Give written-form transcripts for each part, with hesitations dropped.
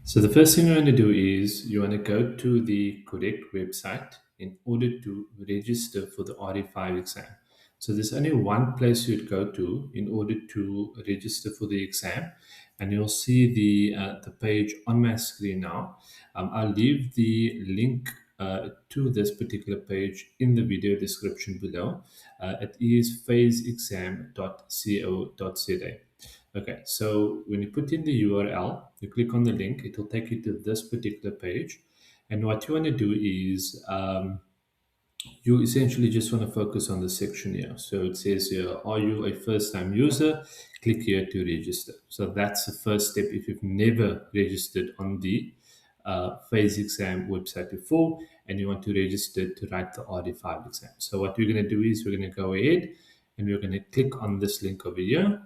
So the first thing you want to do is you want to go to the correct website in order to register for the RE5 exam. So there's only one place you'd go to in order to register for the exam, and you'll see the page on my screen now. I'll leave the link to this particular page in the video description below. It is phaseexam.co.za. Okay, so when you put in the URL, you click on the link, it will take you to this particular page. And what you want to do is you essentially just want to focus on the section here. So it says here, are you a first time user? Click here to register. So that's the first step if you've never registered on the Phase Exam website before and you want to register to write the RD5 exam. So what we're going to do is we're going to go ahead and we're going to click on this link over here.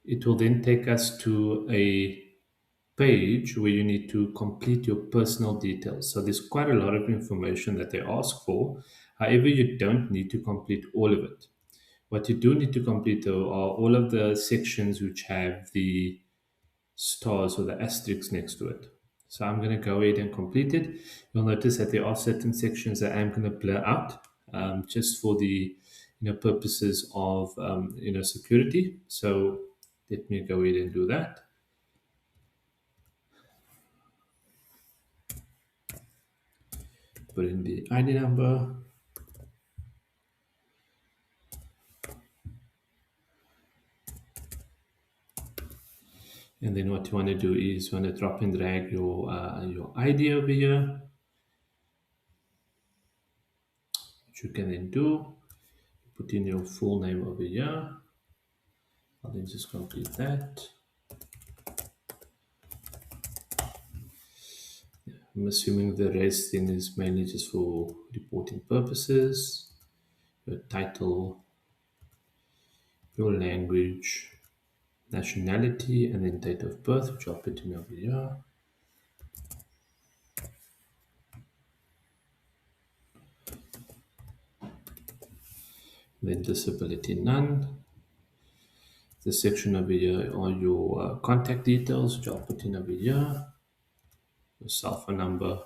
It will then take us to a page where you need to complete your personal details. So there's quite a lot of information that they ask for. However, you don't need to complete all of it. What you do need to complete though are all of the sections which have the stars or the asterisks next to it. So I'm going to go ahead and complete it. You'll notice that there are certain sections that I'm going to blur out just for the purposes of security. So let me go ahead and do that. Put in the ID number. And then what you want to do is you want to drop and drag your ID over here, which you can then do. Put in your full name over here. I'll then just complete that. I'm assuming the rest then is mainly just for reporting purposes. Your title, your language, nationality, and then date of birth, which I'll put in over here. Then disability none. The section over here are your contact details, which I'll put in over here. Your cell phone number,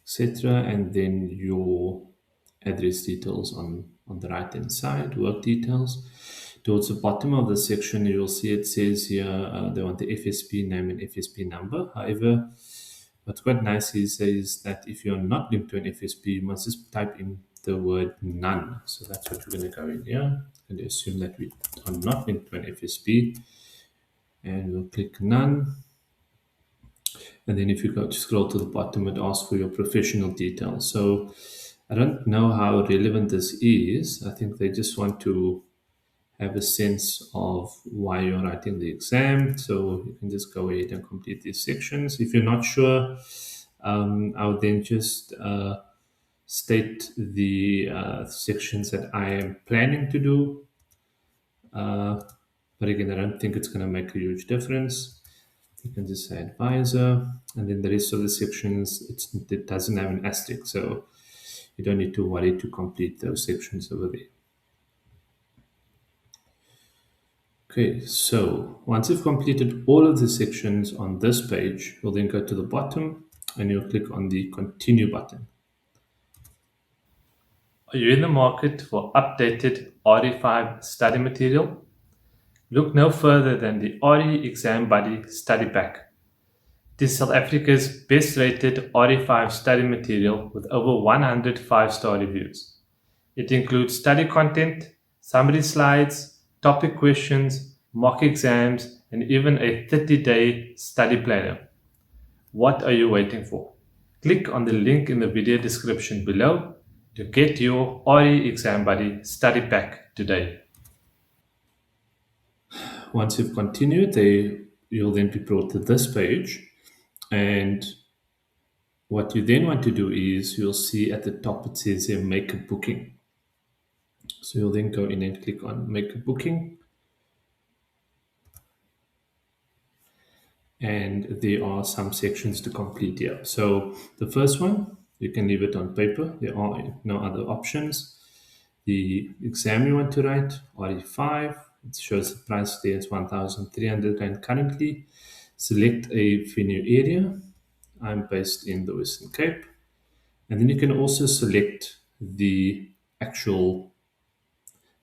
etc. And then your address details on the right hand side, work details. Towards the bottom of the section, you'll see it says here they want the FSP name and FSP number. However, what's quite nice is that if you're not linked to an FSP, you must just type in the word none. So that's what we're going to go in here. And assume that we are not linked to an FSP. And we'll click none. And then if you go to scroll to the bottom, it asks for your professional details. So I don't know how relevant this is. I think they just want to have a sense of why you're writing the exam. So you can just go ahead and complete these sections. If you're not sure, I would then just state the sections that I am planning to do. But again, I don't think it's going to make a huge difference. You can just say advisor, and then the rest of the sections, it doesn't have an asterisk, so you don't need to worry to complete those sections over there. Okay, so once you've completed all of the sections on this page, you'll then go to the bottom and you'll click on the continue button. Are you in the market for updated RE5 study material? Look no further than the RE Exam Buddy Study Pack. It is South Africa's best rated RE5 study material with over 100 5-star reviews. It includes study content, summary slides, topic questions, mock exams, and even a 30-day study planner. What are you waiting for? Click on the link in the video description below to get your RE Exam Buddy study pack today. Once you've continued, you'll then be brought to this page. And what you then want to do is you'll see at the top it says here, make a booking. So you'll then go in and click on make a booking. And there are some sections to complete here. So the first one, you can leave it on paper. There are no other options. the exam you want to write, RE5. It shows the price there is 1,300 Rand currently. Select a venue area. I'm based in the Western Cape. And then you can also select the actual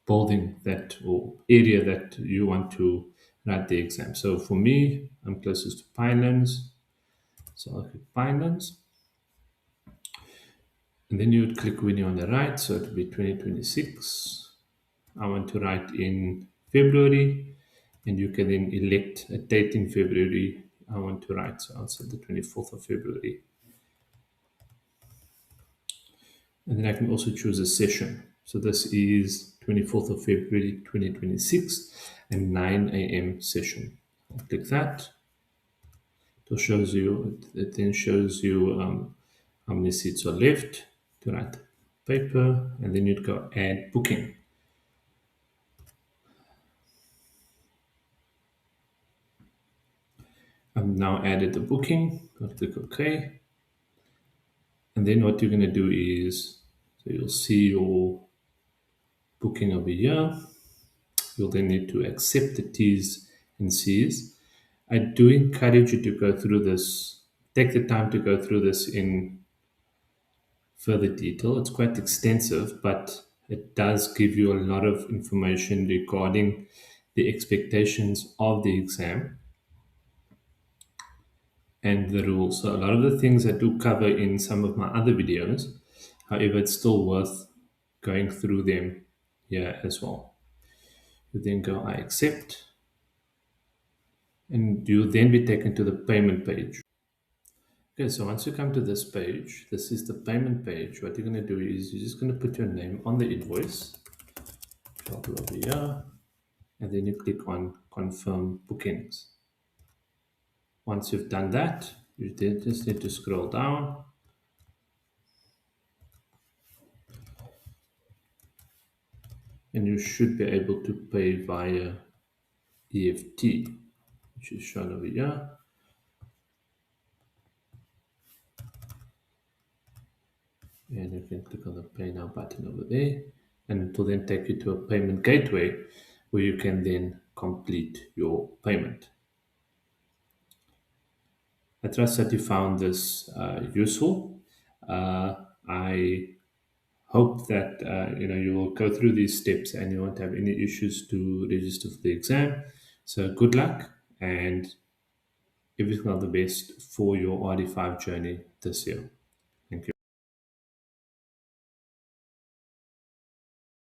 building that or area that you want to write the exam. So for me, I'm closest to Pinelands. So I'll click Pinelands. And then you would click venue on the right. So it would be 2026. I want to write in February, and you can then elect a date in February I want to write. So I'll set the 24th of February. And then I can also choose a session. So this is 24th of February 2026 and 9 a.m. session. I'll click that. It then shows you how many seats are left to write the paper, and then you'd go add booking. I've now added the booking. I'll click OK. And then what you're going to do is, so you'll see your booking over here. You'll then need to accept the T's and C's. I do encourage you to go through this, take the time to go through this in further detail. It's quite extensive, but it does give you a lot of information regarding the expectations of the exam and the rules. So, a lot of the things I do cover in some of my other videos, however, it's still worth going through them here as well. You then go, I accept, and you'll then be taken to the payment page. Okay, so once you come to this page, this is the payment page. What you're going to do is you're just going to put your name on the invoice, drop it over here, and then you click on confirm bookings. Once you've done that, you then just need to scroll down, and you should be able to pay via EFT, which is shown over here. And you can click on the pay now button over there, and it will then take you to a payment gateway where you can then complete your payment. I trust that you found this useful. I hope that you will go through these steps and you won't have any issues to register for the exam. So good luck and everything of the best for your RD5 journey this year.